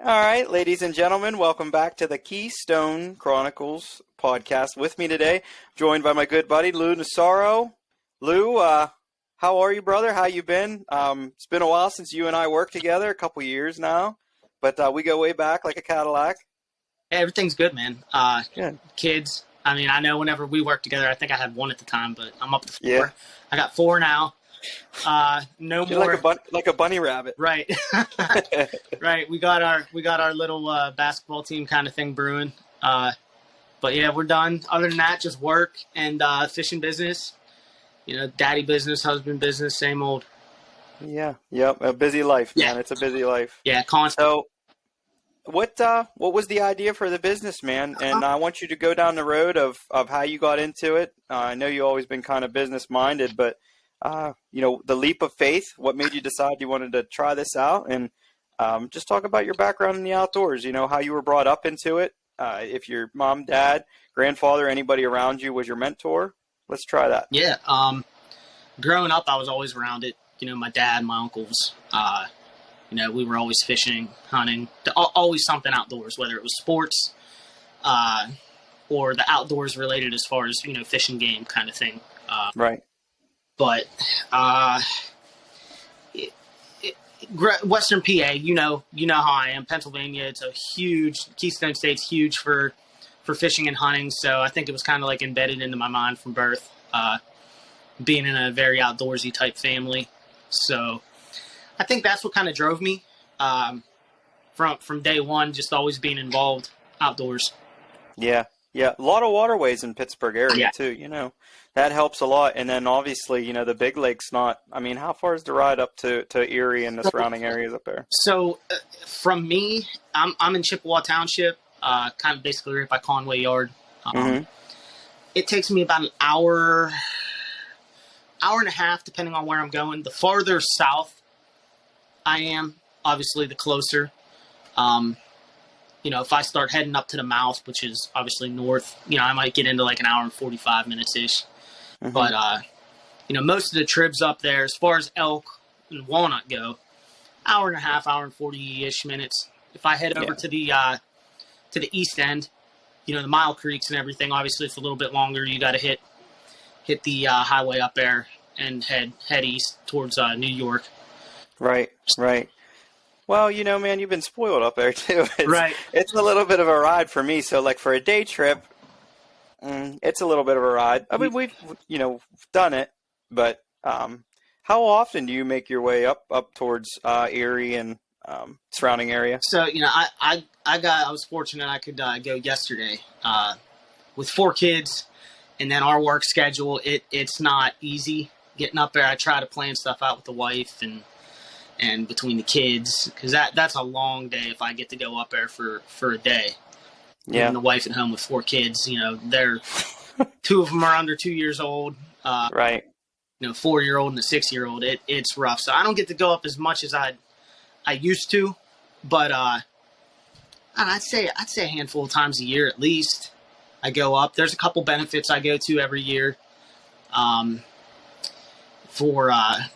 All right, ladies and gentlemen, welcome back to the Keystone Chronicles podcast. With me today, joined by my good buddy Lou Nocera. Lou, how are you, brother? How you been? It's been a while since you and I worked together, a couple years now, but we go way back like a Cadillac. Everything's good, man. Good. Kids, I mean, I know whenever we worked together, I think I had one at the time, but I'm up to 4. Yeah. I got 4 now. No You're more. like a bunny rabbit. Right. Right. We got our little basketball team kind of thing brewing. But yeah, we're done. Other than that, just work and fishing business. You know, daddy business, husband business, same old. Yeah. Yep. A busy life, man. Yeah. It's a busy life. Yeah, constant. So, what was the idea for the business, man? And I want you to go down the road of how you got into it. I know you've always been kind of business minded, but the leap of faith. What made you decide you wanted to try this out? And just talk about your background in the outdoors. You know, how you were brought up into it. If your mom, dad, grandfather, anybody around you was your mentor. Let's try that. Yeah. Growing up, I was always around it. You know, my dad, my uncles. We were always fishing, hunting, always something outdoors, whether it was sports or the outdoors related as far as, fish and game kind of thing. Right. But Western PA, you know how I am. Pennsylvania, it's a huge, Keystone State's huge for fishing and hunting. So I think it was kind of like embedded into my mind from birth, being in a very outdoorsy type family. So I think that's what kind of drove me from day one, just always being involved outdoors. Yeah. Yeah. A lot of waterways in Pittsburgh area too, that helps a lot. And then obviously, the Big Lake's how far is the ride up to Erie and the surrounding areas up there? So from me, I'm in Chippewa Township, kind of basically right by Conway Yard. It takes me about an hour and a half, depending on where I'm going. The farther south I am, obviously the closer. If I start heading up to the mouth, which is obviously north, I might get into like an hour and 45 minutes-ish. But, most of the trips up there, as far as elk and walnut go, hour and a half, hour and 40-ish minutes. If I head over to the east end, the Mile Creeks and everything, obviously it's a little bit longer. You got to hit the highway up there and head east towards New York. Right. Well, man, you've been spoiled up there too. It's a little bit of a ride for me. So like for a day trip, it's a little bit of a ride. I mean, we've done it, but how often do you make your way up towards Erie and surrounding area? So, I was fortunate I could go yesterday with 4 kids. And then our work schedule, it's not easy getting up there. I try to plan stuff out with the wife and between the kids, because that's a long day if I get to go up there for a day. Yeah. And the wife at home with 4 kids, they're 2 of them are under 2 years old. Right. 4-year-old and a 6-year-old. It's rough. So I don't get to go up as much as I used to, but I'd say a handful of times a year at least. I go up. There's a couple benefits I go to every year. One's for a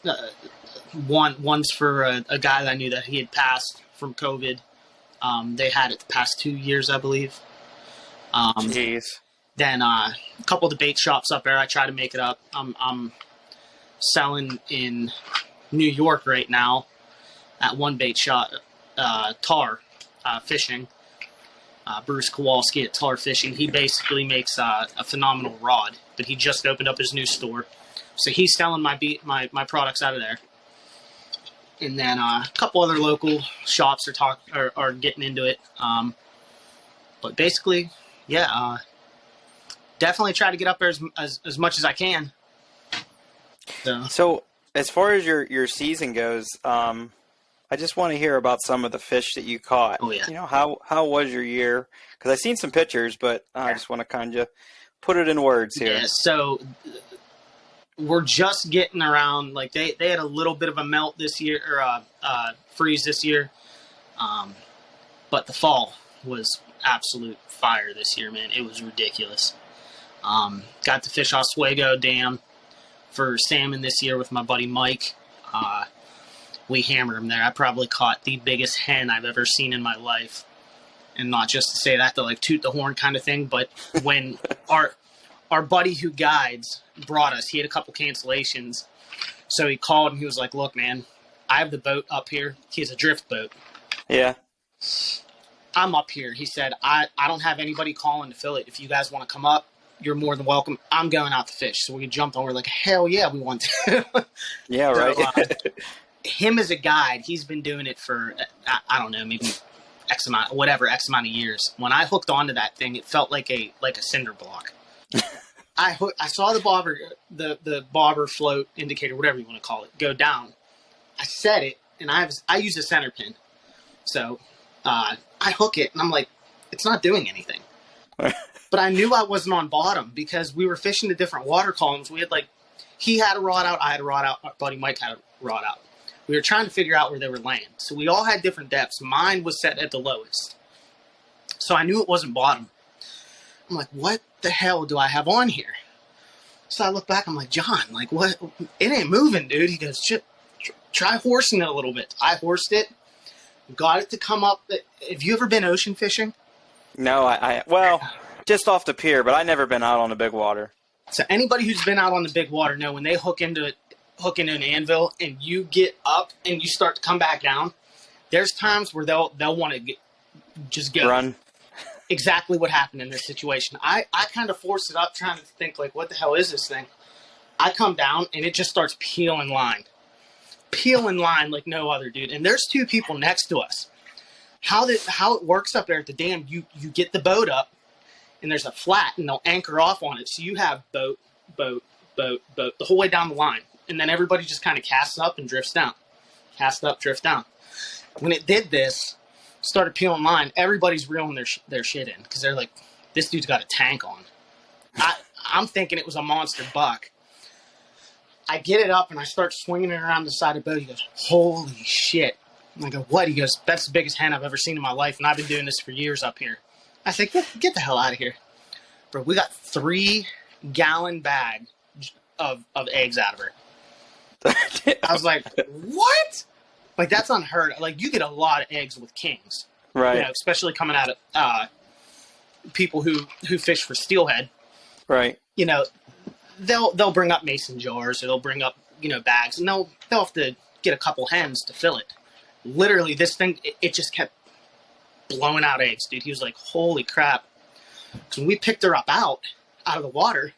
guy that I knew that he had passed from COVID. They had it the past 2 years, I believe. Jeez. Then a couple of the bait shops up there, I try to make it up. I'm selling in New York right now at one bait shop, Tar Fishing. Bruce Kowalski at Tar Fishing. He basically makes a phenomenal rod, but he just opened up his new store. So he's selling my products out of there. And then a couple other local shops are getting into it. But basically, definitely try to get up there as much as I can. So as far as your season goes, I just want to hear about some of the fish that you caught. Oh, yeah. How was your year? Because I've seen some pictures, but I just want to kind of put it in words here. Yeah, so we're just getting around. Like they had a little bit of a melt this year, or freeze this year. But the fall was absolute fire this year, man. It was ridiculous. Got to fish Oswego Dam for salmon this year with my buddy Mike. we hammered them there. I probably caught the biggest hen I've ever seen in my life. And not just to say that to like toot the horn kind of thing, but when our buddy who guides brought us, he had a couple cancellations. So he called and he was like, look, man, I have the boat up here. He has a drift boat. Yeah. I'm up here. He said, I don't have anybody calling to fill it. If you guys want to come up, you're more than welcome. I'm going out to fish. So we jumped on. We're like, hell yeah, we want to. Yeah, right. So, him as a guide, he's been doing it for, I don't know, maybe X amount of years. When I hooked onto that thing, it felt like a cinder block. I saw the bobber float indicator, whatever you want to call it, go down. I set it, and I use a center pin. So I hook it, and I'm like, it's not doing anything. But I knew I wasn't on bottom because we were fishing the different water columns. We had he had a rod out, I had a rod out, our buddy Mike had a rod out. We were trying to figure out where they were laying. So we all had different depths. Mine was set at the lowest. So I knew it wasn't bottom. I'm like, what the hell do I have on here? So I look back, I'm like, John, like, what? It ain't moving, dude. He goes, try horsing it a little bit. I horsed it, got it to come up. Have you ever been ocean fishing? No, well, just off the pier, but I've never been out on the big water. So anybody who's been out on the big water know when they hook into an anvil and you get up and you start to come back down, there's times where they'll want to just go. Run. Exactly what happened in this situation. I kind of forced it up trying to think, like, what the hell is this thing? I come down and it just starts peeling line like no other, dude. And there's two people next to us. How it works up there at the dam, you get the boat up and there's a flat and they'll anchor off on it. So you have boat, the whole way down the line. And then everybody just kind of casts up and drifts down. Cast up, drift down. When it did this, started peeling line, everybody's reeling their shit in because they're like, this dude's got a tank on. I'm thinking it was a monster buck. I get it up and I start swinging it around the side of the boat. He goes, holy shit. And I go, what? He goes, that's the biggest hen I've ever seen in my life, and I've been doing this for years up here. I said, get the hell out of here. Bro, we got 3-gallon bag of eggs out of her. I was like, what? Like, that's unheard of. Like, you get a lot of eggs with kings. Right. You know, especially coming out of people who fish for steelhead. Right. You know, they'll bring up mason jars or they'll bring up, bags, and they'll have to get a couple hens to fill it. Literally, this thing, it just kept blowing out eggs, dude. He was like, holy crap. Because when we picked her up out of the water,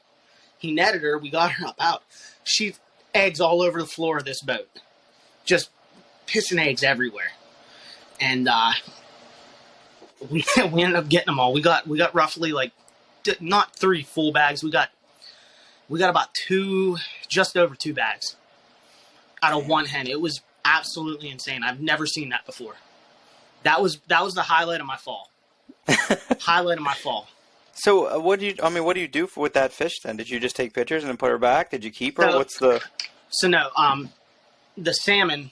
he netted her, we got her up out. She eggs all over the floor of this boat. Just pissing eggs everywhere. And we ended up getting them all. We got roughly not 3 full bags. We got about just over 2 bags out of one hen. It was absolutely insane. I've never seen that before. That was the highlight of my fall. Highlight of my fall. So what do you do with that fish then? Did you just take pictures and then put her back? Did you keep her? So no, the salmon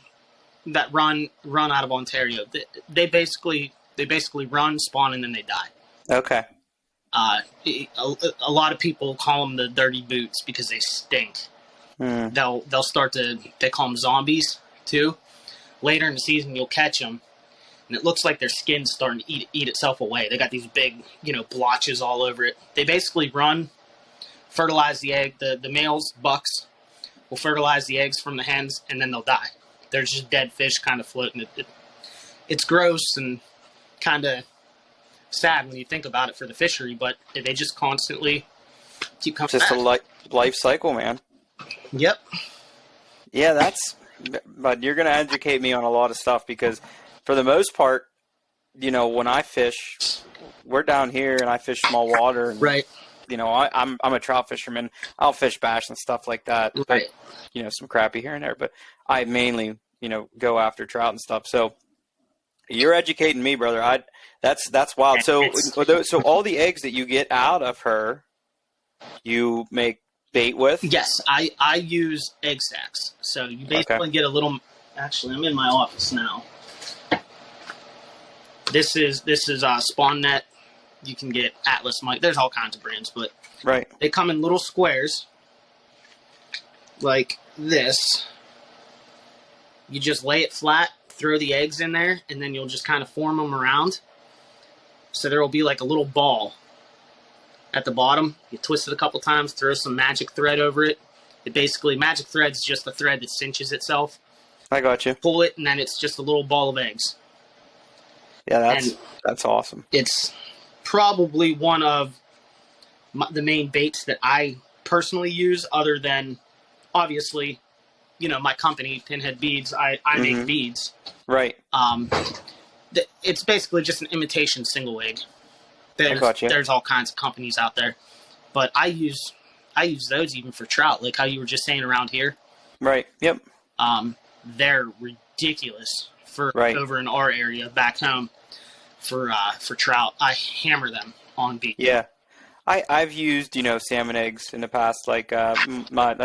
that run out of Ontario, they basically run, spawn, and then they die. Okay. A lot of people call them the dirty boots because they stink. They'll they call them zombies too. Later in the season, you'll catch them, and it looks like their skin's starting to eat itself away. They got these big, blotches all over it. They basically run, fertilize the egg. The males, bucks, will fertilize the eggs from the hens, and then they'll die. There's just dead fish kind of floating. It's gross and kind of sad when you think about it for the fishery, but they just constantly keep coming back. Just a life cycle, man. Yep. Yeah, but you're going to educate me on a lot of stuff because for the most part, when I fish, we're down here and I fish small water. And, right. I'm a trout fisherman. I'll fish bass and stuff like that. Right. But, some crappie here and there, but I mainly, go after trout and stuff. So you're educating me, brother. That's wild. So all the eggs that you get out of her, you make bait with? Yes, I use egg sacs. So you basically get a little. Actually, I'm in my office now. This is Spawn Net. You can get Atlas Mike. There's all kinds of brands, but right. They come in little squares like this. You just lay it flat, throw the eggs in there, and then you'll just kind of form them around. So there will be like a little ball at the bottom. You twist it a couple times, throw some magic thread over it. Magic thread's just a thread that cinches itself. I got you. Pull it, and then it's just a little ball of eggs. Yeah, that's awesome. It's probably one of the main baits that I personally use, other than, obviously, my company, Pinhead Beads. I make beads. Right. It's basically just an imitation single egg. I got you. There's all kinds of companies out there, but I use those even for trout, like how you were just saying around here. Right. Yep. They're ridiculous for over in our area back home for trout. I hammer them on beat. Yeah. I've used, salmon eggs in the past. Like, I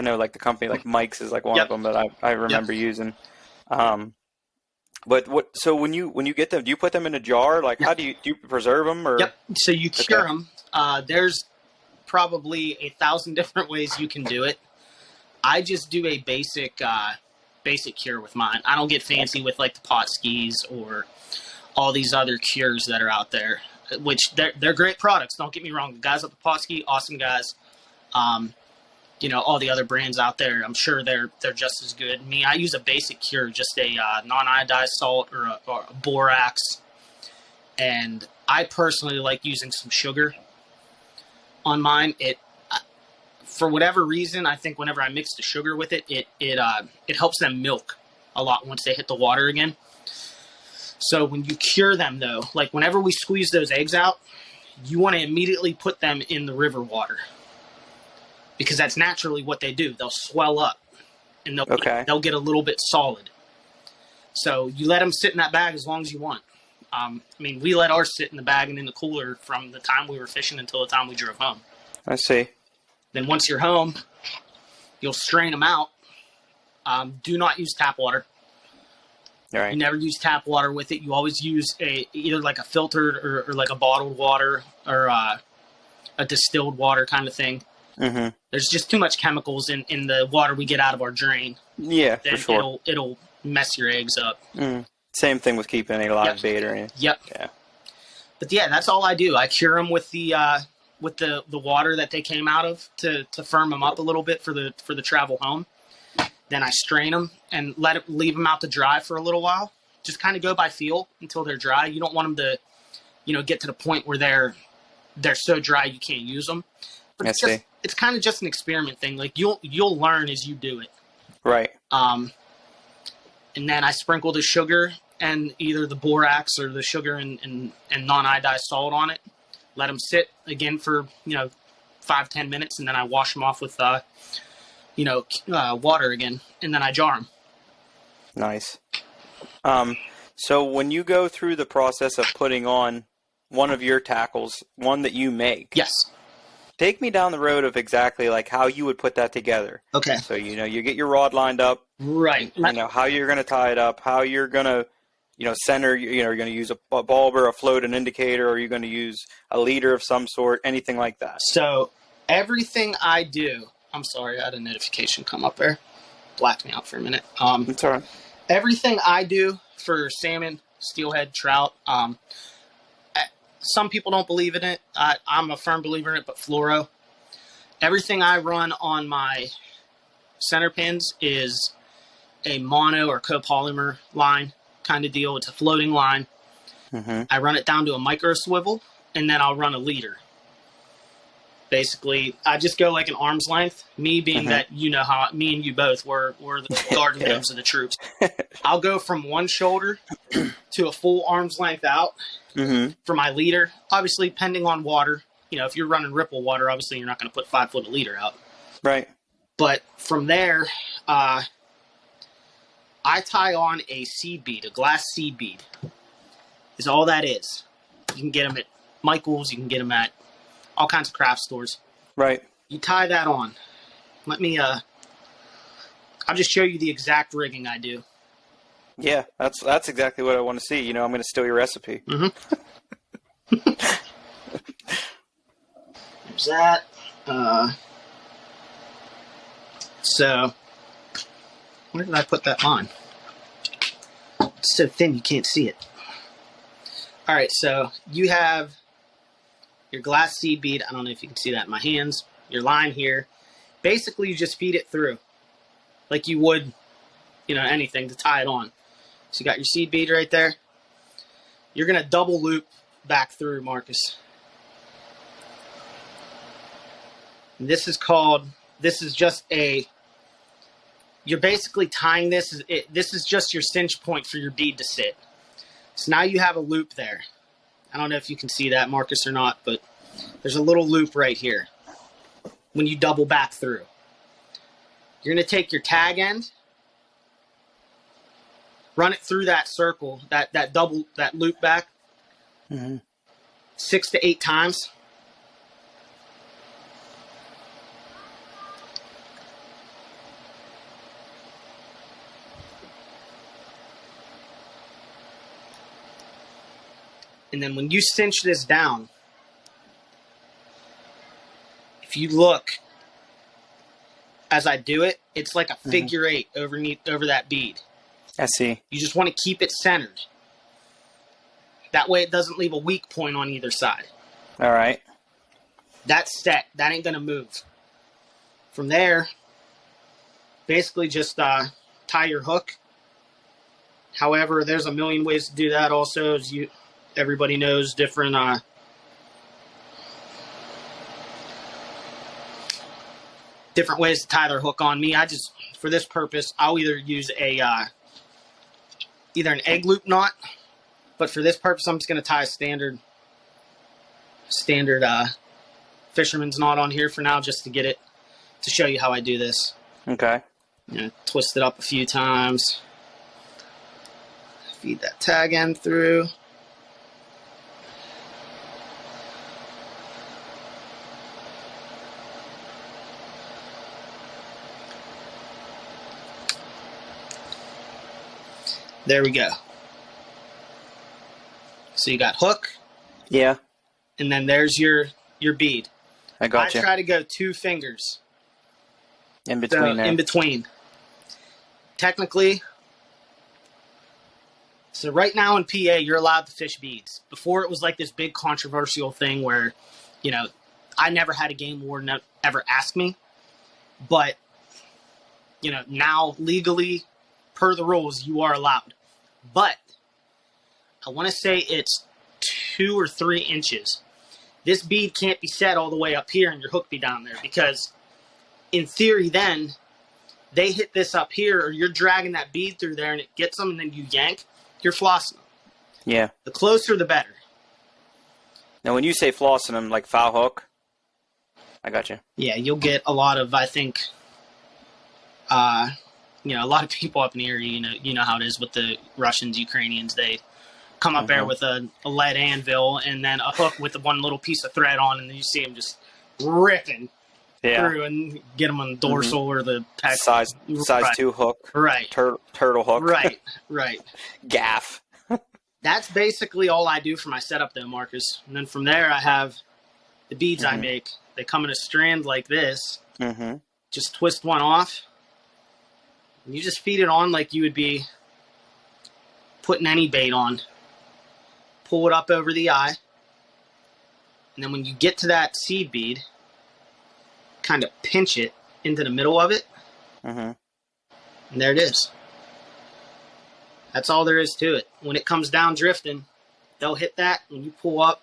know, like, the company, like, Mike's is, like, one of them that I remember using. But so when you get them, do you put them in a jar? Like, how do you preserve them? Or? Yep. So you cure them. There's probably 1,000 different ways you can do it. I just do a basic cure with mine. I don't get fancy with, like, the pot skis or all these other cures that are out there, which they're great products. Don't get me wrong. The guys at the pot ski, awesome guys. All the other brands out there, I'm sure they're just as good. Me, I use a basic cure, just a non-iodized salt or a borax. And I personally like using some sugar on mine. For whatever reason, I think whenever I mix the sugar with it, it helps them milk a lot once they hit the water again. So when you cure them, though, like whenever we squeeze those eggs out, you want to immediately put them in the river water, because that's naturally what they do. They'll swell up, and they'll get a little bit solid. So you let them sit in that bag as long as you want. We let ours sit in the bag and in the cooler from the time we were fishing until the time we drove home. I see. Then once you're home, you'll strain them out. Do not use tap water. All right. You never use tap water with it. You always use either like a filtered or like a bottled water or a distilled water kind of thing. Mm-hmm. There's just too much chemicals in the water we get out of our drain. Yeah, for sure. It'll mess your eggs up. Mm. Same thing with keeping a live bait or anything. Yep. Yeah. But yeah, that's all I do. I cure them with the water that they came out of to firm them up a little bit for the travel home. Then I strain them and leave them out to dry for a little while. Just kind of go by feel until they're dry. You don't want them to, get to the point where they're so dry you can't use them. But it's kind of just an experiment thing. Like you'll learn as you do it. Right. And then I sprinkle the sugar and either the borax or the sugar and non-iodized salt on it. Let them sit again for 5-10 minutes, and then I wash them off with water again, and then I jar them. Nice. So when you go through the process of putting on one of your tackles, one that you make, yes, take me down the road of exactly like how you would put that together. Okay. So you get your rod lined up, right? How you're going to tie it up, how you're going to center. You're going to use a bulb or a float, an indicator, or you're going to use a leader of some sort, anything like that. So everything I do. I'm sorry, I had a notification come up there. Blacked me out for a minute. It's all right. Everything I do for salmon, steelhead, trout, some people don't believe in it. I'm a firm believer in it, but fluoro. Everything I run on my center pins is a mono or copolymer line kind of deal. It's a floating line. Mm-hmm. I run it down to a micro swivel, and then I'll run a leader. Basically, I just go like an arm's length. Me being that, how me and you both were the garden gnomes of the troops. I'll go from one shoulder to a full arm's length out for my leader. Obviously, depending on water. If you're running ripple water, obviously you're not going to put 5 foot of leader out. Right. But from there, I tie on a seed bead, a glass seed bead. Is all that is. You can get them at Michael's. You can get them at all kinds of craft stores. Right. You tie that on. Let me, I'll just show you the exact rigging I do. Yeah, that's exactly what I want to see. I'm going to steal your recipe. Mm-hmm. There's that. So, where did I put that line? It's so thin you can't see it. All right, so you have your glass seed bead. I don't know if you can see that in my hands. Your line here. Basically, you just feed it through like you would, anything to tie it on. So you got your seed bead right there. You're going to double loop back through, Marcus. And this is just you're basically tying this. This is just your cinch point for your bead to sit. So now you have a loop there. I don't know if you can see that, Marcus, or not, but there's a little loop right here when you double back through. You're going to take your tag end, run it through that circle, that loop back, 6 to 8 times. And then when you cinch this down, if you look as I do it, it's like a figure 8 over that bead. I see. You just want to keep it centered. That way it doesn't leave a weak point on either side. All right. That's set. That ain't going to move. From there, basically just tie your hook. However, there's a million ways to do that also, as everybody knows different ways to tie their hook on. Me, for this purpose, I'll either use either an egg loop knot, but for this purpose, I'm just going to tie a standard fisherman's knot on here for now, just to show you how I do this. Okay. Twist it up a few times. Feed that tag end through. There we go. So you got hook. Yeah. And then there's your bead. I got you. I try to go 2 fingers. In between there. In between. Technically, so right now in PA, you're allowed to fish beads. Before, it was like this big controversial thing where, I never had a game warden ever ask me. But, now legally, per the rules, you are allowed. But I want to say it's 2 or 3 inches. This bead can't be set all the way up here and your hook be down there, because in theory then they hit this up here, or you're dragging that bead through there and it gets them and then you yank, you're flossing them. Yeah. The closer the better. Now when you say flossing them, like foul hook, I got you. Yeah, you'll get a lot of, I think, a lot of people up in the area, you know how it is with the Russians, Ukrainians, they come up there with a lead anvil and then a hook with one little piece of thread on, and then you see them just ripping through and get them on the dorsal or the pec. Size 2 hook. Right. Turtle hook. Right. Gaff. That's basically all I do for my setup though, Marcus. And then from there I have the beads I make. They come in a strand like this. Just twist one off. And you just feed it on like you would be putting any bait on. Pull it up over the eye. And then when you get to that seed bead, kind of pinch it into the middle of it. And there it is. That's all there is to it. When it comes down drifting, they'll hit that. When you pull up,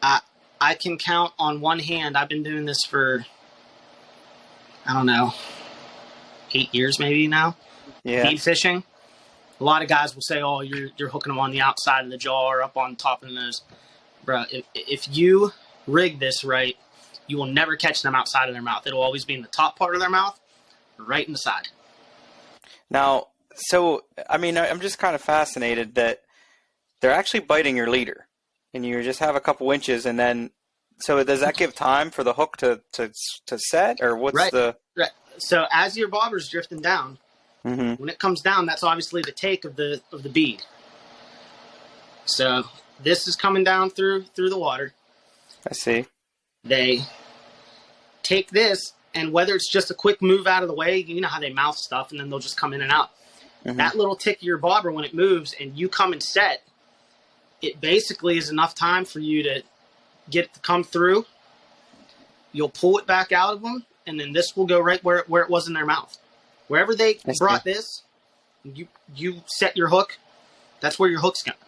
I can count on one hand. I've been doing this for, I don't know, 8 years maybe now. Yeah. Bead fishing. A lot of guys will say, "Oh, you're hooking them on the outside of the jaw or up on top of the nose." Bro, if you rig this right, you will never catch them outside of their mouth. It'll always be in the top part of their mouth, right in the side. Now, so, I mean, I'm just kind of fascinated that they're actually biting your leader, and you just have a couple inches, and then, so does that give time for the hook to set, or what's Right. So as your bobber's drifting down, when it comes down, that's obviously the take of the bead. So this is coming down through the water. I see. They take this, and whether it's just a quick move out of the way, you know how they mouth stuff, and then they'll just come in and out. That little tick of your bobber, when it moves and you come and set, it basically is enough time for you to get it to come through. You'll pull it back out of them, and then this will go right where it was in their mouth. Wherever they brought this, you set your hook, that's where your hook's going.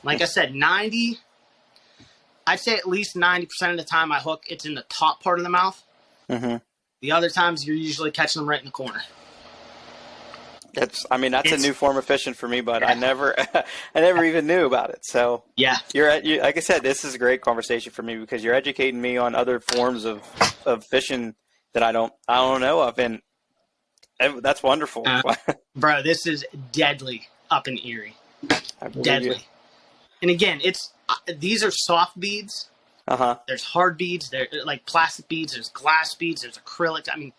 Like I said, I'd say at least 90% of the time I hook, it's in the top part of the mouth. The other times you're usually catching them right in the corner. That's a new form of fishing for me, but I never even knew about it. So yeah, like I said, this is a great conversation for me because you're educating me on other forms of fishing that I don't know of, and that's wonderful. Bro, this is deadly up in Erie. Deadly. You. And again, these are soft beads. There's hard beads. There's like plastic beads. There's glass beads. There's acrylic. I mean,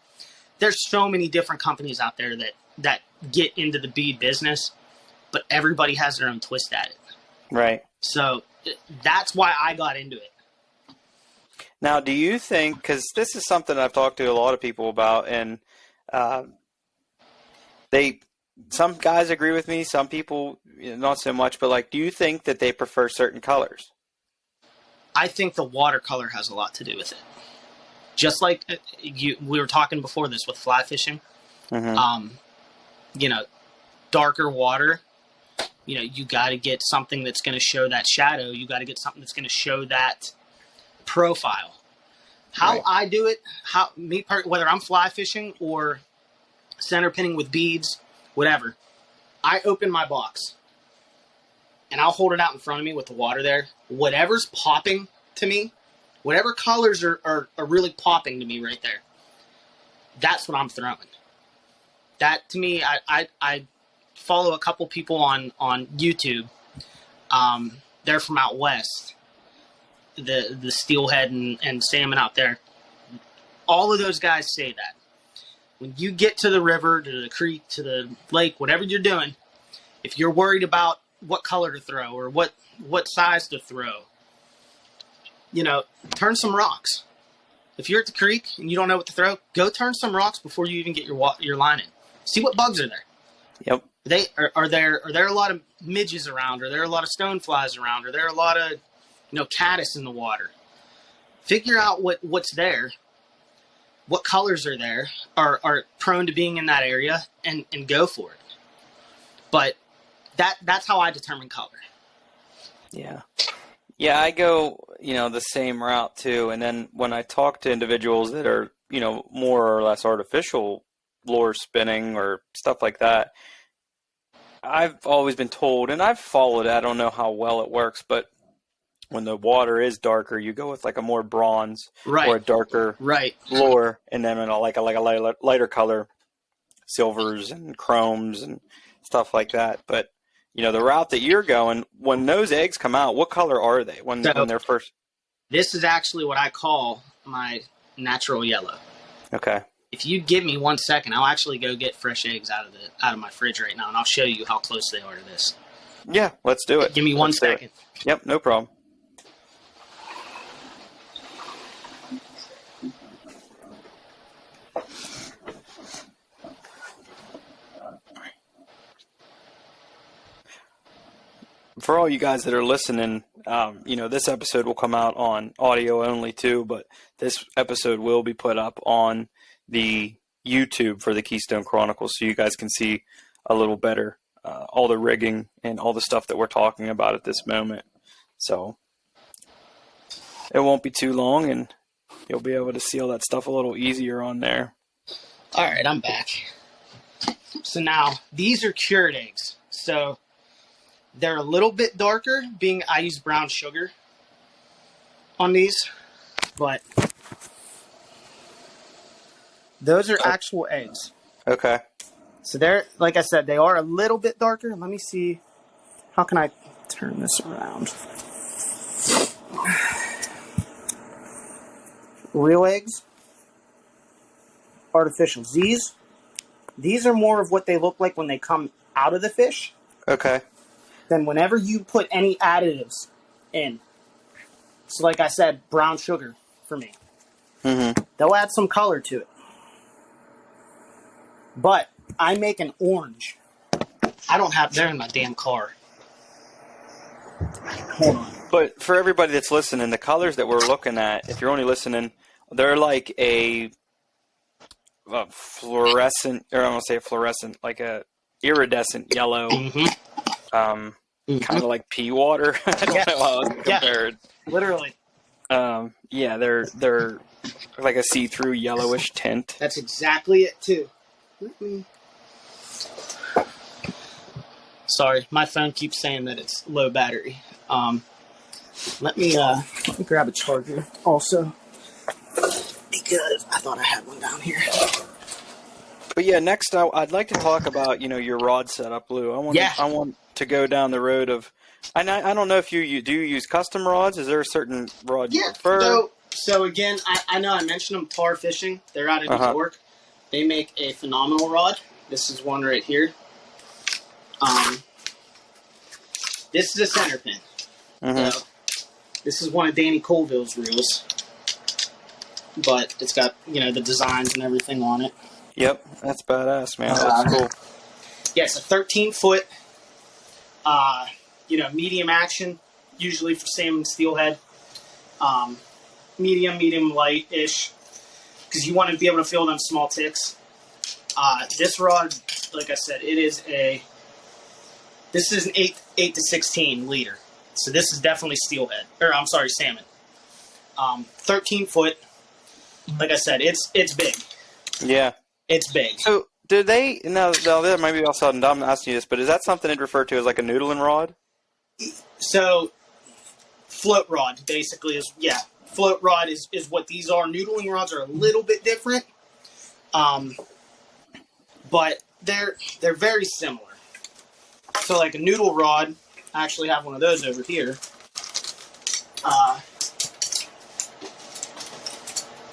there's so many different companies out there that get into the bead business, but everybody has their own twist at it. Right. So that's why I got into it. Now, do you think, because this is something I've talked to a lot of people about, and some guys agree with me, some people not so much, but like, do you think that they prefer certain colors? I think the watercolor has a lot to do with it. Just like we were talking before this with fly fishing, darker water, you got to get something that's going to show that shadow. You got to get something that's going to show that profile. How I do it, whether I'm fly fishing or center pinning with beads, whatever, I open my box and I'll hold it out in front of me with the water there. Whatever's popping to me, whatever colors are really popping to me right there, that's what I'm throwing. That, to me, I follow a couple people on YouTube. They're from out west, the steelhead and salmon out there. All of those guys say that. When you get to the river, to the creek, to the lake, whatever you're doing, if you're worried about what color to throw or what size to throw, turn some rocks. If you're at the creek and you don't know what to throw, go turn some rocks before you even get your line in. See what bugs are there. Yep. Are there a lot of midges around? Are there a lot of stoneflies around? Are there a lot of caddis in the water? Figure out what's there. What colors are there, are prone to being in that area, and go for it. But that's how I determine color. Yeah. Yeah, I go, the same route too. And then when I talk to individuals that are, more or less artificial lure spinning or stuff like that, I've always been told, and I've followed it, I don't know how well it works, but when the water is darker, you go with like a more bronze or a darker lure, and then like a lighter color, silvers and chromes and stuff like that. But the route that you're going, when those eggs come out, what color are they when they're first? This is actually what I call my natural yellow. Okay. If you give me 1 second, I'll actually go get fresh eggs out of my fridge right now, and I'll show you how close they are to this. Yeah, let's do it. Give me 1 second. Yep, no problem. For all you guys that are listening, this episode will come out on audio only too, but this episode will be put up on the YouTube for the Keystone Chronicles, so you guys can see a little better all the rigging and all the stuff that we're talking about at this moment. So it won't be too long, and you'll be able to see all that stuff a little easier on there. All right, I'm back. So now, these are cured eggs. So they're a little bit darker, being I use brown sugar on these, but those are actual eggs. Okay. So they're, like I said, they are a little bit darker. Let me see. How can I turn this around? Real eggs. Artificials. These are more of what they look like when they come out of the fish. Okay. Then whenever you put any additives in, so like I said, brown sugar for me, they'll add some color to it. But I make an orange I don't have. They're in my damn car. Hold on. But for everybody that's listening, the colors that we're looking at, if you're only listening, they're like a fluorescent, or I don't want to say fluorescent, like a iridescent yellow, kind of like pea water. I don't know how else to compare it. Literally. Yeah, they're like a see-through yellowish tint. That's exactly it too. Sorry, my phone keeps saying that it's low battery. Let me grab a charger also, because I thought I had one down here. But yeah, next I'd like to talk about your rod setup, Lou. I want to go down the road of, and I don't know if you use custom rods. Is there a certain rod you prefer? So again, I know I mentioned them, Tar Fishing. They're out of New York. They make a phenomenal rod. This is one right here. This is a center pin. So, this is one of Danny Colville's reels, but it's got the designs and everything on it. Yep, that's badass, man. That's cool. Yeah, it's a 13-foot, medium action, usually for salmon steelhead. Medium light-ish, because you want to be able to feel them small ticks. This rod, like I said, this is an 8-16 leader. So this is definitely steelhead, salmon. 13 foot. Like I said, it's big. Yeah. It's big. So do they, now maybe all of a sudden I'm asking you this, but is that something they'd refer to as like a noodling rod? So float rod basically is, float rod is what these are. Noodling rods are a little bit different. But they're very similar. So like a noodle rod, I actually have one of those over here.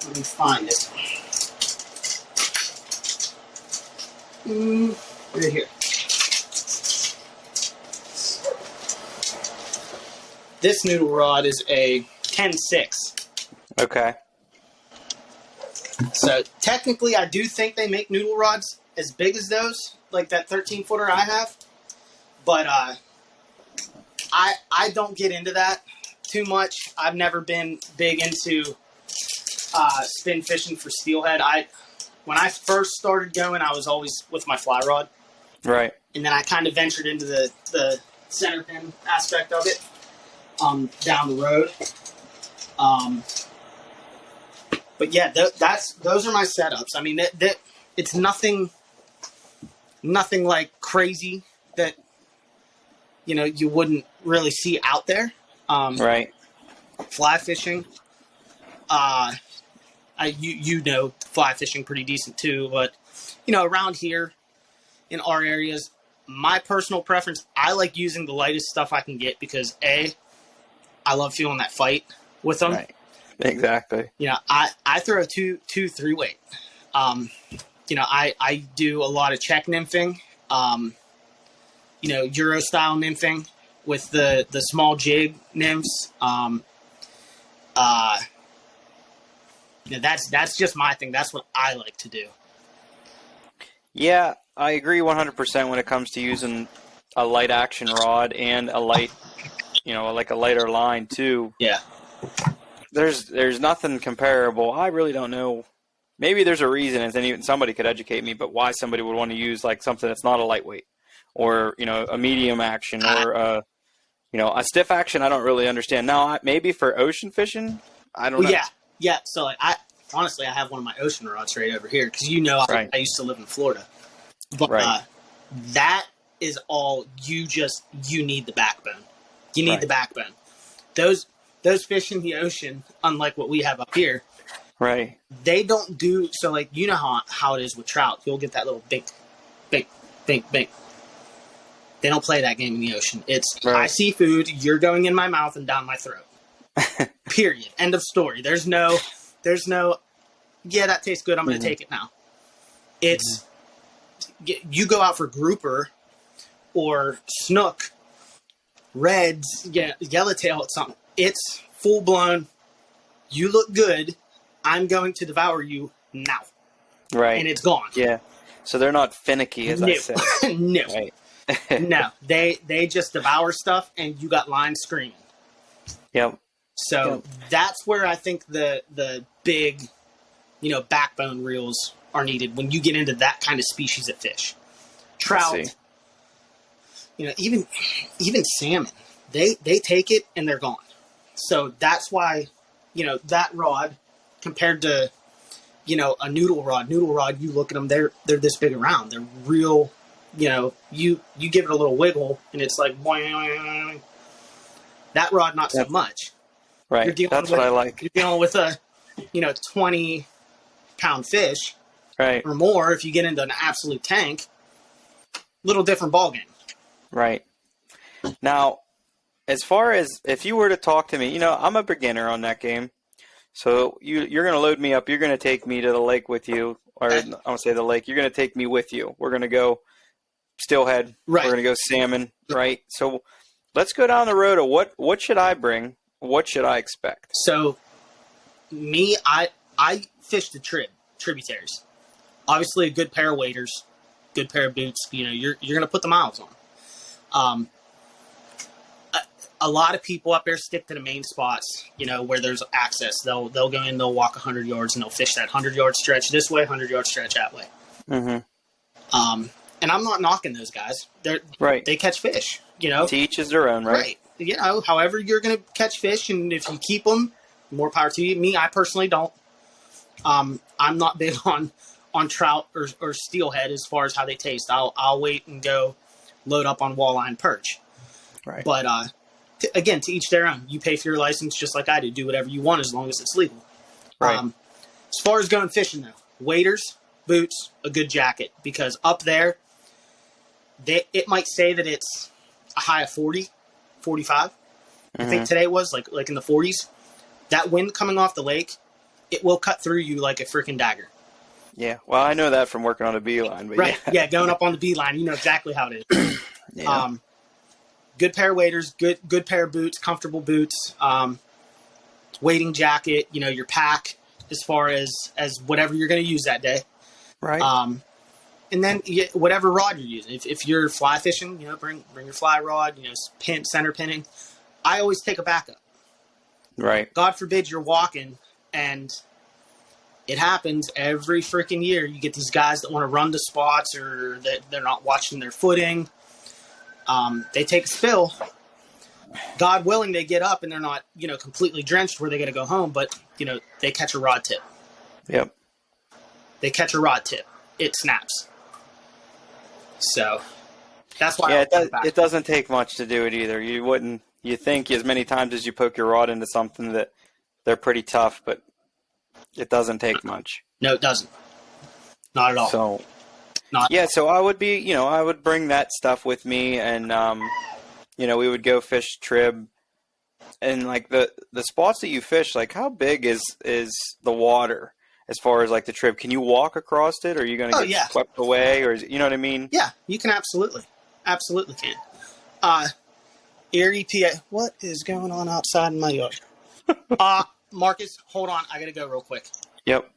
Let me find it. Right here. This noodle rod is a 10-6. Okay. So technically, I do think they make noodle rods as big as those, like that 13-footer I have. But I don't get into that too much. I've never been big into spin fishing for steelhead. When I first started going, I was always with my fly rod. Right. And then I kind of ventured into the center pin aspect of it down the road. But yeah, those are my setups. I mean, it's nothing like crazy that you wouldn't really see out there. Right. Fly fishing. Fly fishing pretty decent too, but around here in our areas, my personal preference, I like using the lightest stuff I can get because I love feeling that fight with them. Right. Exactly. I throw a 2-3 weight. I do a lot of check nymphing, Euro style nymphing with the small jig nymphs. That's just my thing. That's what I like to do. Yeah, I agree 100% when it comes to using a light action rod and a light, like a lighter line too. Yeah. There's nothing comparable. I really don't know. Maybe there's a reason, and then even somebody could educate me, but why somebody would want to use like something that's not a lightweight or, a medium action or, a stiff action. I don't really understand. Now, maybe for ocean fishing, I don't know. Yeah. So like, I have one of my ocean rods right over here because right. I used to live in Florida, but right. That is all you need the backbone. You need right. the backbone. Those fish in the ocean, unlike what we have up here, right? They don't do so. Like how it is with trout. You'll get that little bink. They don't play that game in the ocean. It's right. I see food, you're going in my mouth and down my throat. Period. End of story. There's no, yeah, that tastes good. I'm going to take it now. It's, you go out for grouper or snook, reds, yellowtail, something. It's full blown. You look good. I'm going to devour you now. Right. And it's gone. Yeah. So they're not finicky, as I said. No. Right. No, they just devour stuff, and you got lines screaming. Yep. So that's where I think the big, backbone reels are needed when you get into that kind of species of fish. Trout, even salmon, they take it and they're gone. So that's why, that rod compared to, a noodle rod, you look at them, they're this big around. They're real, you give it a little wiggle and it's like, boing. That rod, not so much. Right. That's what I like. You're dealing with a, 20-pound fish, right, or more. If you get into an absolute tank, little different ballgame. Right. Now, as far as if you were to talk to me, I'm a beginner on that game. So you're going to load me up. You're going to take me to the lake with you, or I don't say the lake. You're going to take me with you. We're going to go steelhead. Right. We're going to go salmon. Right. So let's go down the road of what should I bring? What should I expect? So me, I fish the tributaries. Obviously, a good pair of waders, good pair of boots. You're going to put the miles on. A lot of people up there stick to the main spots, where there's access. They'll go in, they'll walk 100 yards, and they'll fish that 100-yard stretch this way, 100-yard stretch that way. Mm-hmm. And I'm not knocking those guys. They catch fish, To each is their own, right? Right. However you're going to catch fish, and if you keep them, more power to you. Me, I personally don't. I'm not big on trout or steelhead as far as how they taste. I'll wait and go load up on walleye and perch. Right. But again, to each their own. You pay for your license just like I do. Do whatever you want as long as it's legal. Right. As far as going fishing, though, waders, boots, a good jacket. Because up there, it might say that it's a high of 40, 45. I think today was like in the 40s. That wind coming off the lake, it will cut through you like a freaking dagger. Yeah. Well, I know that from working on a beeline. But right. Yeah, going up on the beeline, you know exactly how it is. Yeah. Good pair of waders, good pair of boots, comfortable boots, wading jacket, your pack as far as whatever you're going to use that day. Right. And then whatever rod you're using. If you're fly fishing, bring your fly rod, center pinning. I always take a backup. Right. God forbid you're walking, and it happens every freaking year. You get these guys that want to run to spots, or that they're not watching their footing. They take a spill. God willing, they get up and they're not, completely drenched where they're going to go home, but, they catch a rod tip. Yep. They catch a rod tip. It snaps. So that's why. Yeah, it doesn't take much to do it either. You think as many times as you poke your rod into something that they're pretty tough, but it doesn't take much. No, it doesn't. Not at all. So, so I would I would bring that stuff with me, and we would go fish trib, and like the spots that you fish, like how big is the water as far as like the trib? Can you walk across it, or are you going to get swept away, or you know what I mean? Yeah, you can absolutely can. Erie, PA. What is going on outside in my yard? Marcus, hold on. I got to go real quick. Yep.